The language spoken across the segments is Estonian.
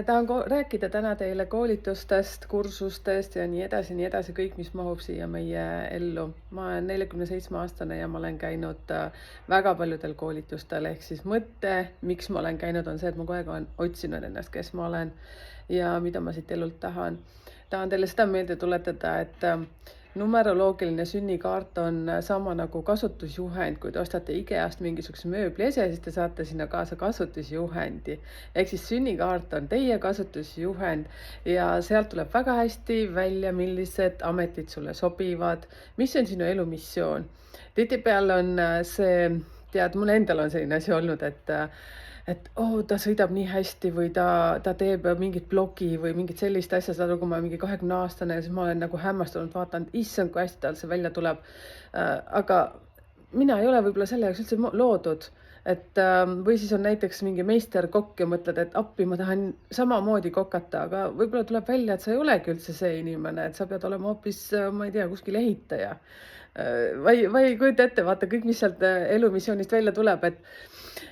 Tahan rääkida täna teile koolitustest, kursustest ja nii edasi, kõik, mis mahub siia meie ellu. Ma olen 47-aastane ja ma olen käinud väga paljudel koolitustel, ehk siis mõte, miks ma olen käinud, on see, et ma kogu aeg olen otsinud ennast, kes ma olen ja mida ma siit elult tahan. Tahan teile seda meelde tuletada, et numeroloogiline sünnikaart on sama nagu kasutusjuhend, kui te ostate IKEA-st mingisuguse mööbli ese, siis te saate sinna kaasa kasutusjuhendi. Ehk siis sünnikaart on teie kasutusjuhend ja sealt tuleb väga hästi välja, millised ametid sulle sobivad, mis on sinu elu missioon. Tihtipeale on see, tead, mul endal on selline asi olnud, et ta sõidab nii hästi või ta teeb mingit blogi või mingit sellist asja, saad aru, kui ma olen mingi 20-aastane ja siis ma olen nagu hämmastunud, vaatan, issand, kui hästi tal see välja tuleb. Aga mina ei ole võib-olla selle jaoks üldse loodud, või siis on näiteks mingi meisterkokk ja mõtled, et appi, ma tahan samamoodi kokata, aga võib-olla tuleb välja, et sa ei olegi üldse see inimene, et sa pead olema hoopis, ma ei tea, kuskil ehitaja. Või kujuta ette, vaata kõik, mis sealt elumissioonist välja tuleb,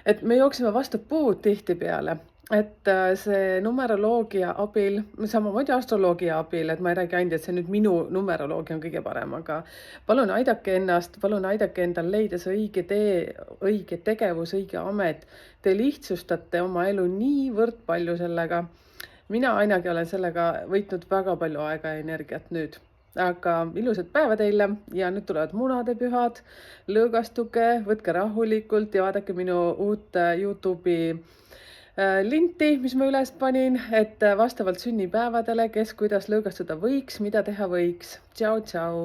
et me jooksime vastu puud tihtipeale, et see numeroloogia abil, samamoodi astroloogia abil, et ma ei räägi ainult, et see nüüd minu numeroloogia on kõige parem, aga palun aidake ennast, palun aidake endal leida see õige tee, õige tegevus, õige amet. Te lihtsustate oma elu niivõrd palju sellega. Mina ainagi olen sellega võitnud väga palju aega ja energiat nüüd. Aga ilusat päeva teile ja nüüd tulevad munadepühad, lõõgastuge, võtke rahulikult ja vaadake minu uut YouTube'i linti, mis ma üles panin, et vastavalt sünnipäevadele, kes kuidas lõõgastuda võiks, mida teha võiks. Tšau, tšau!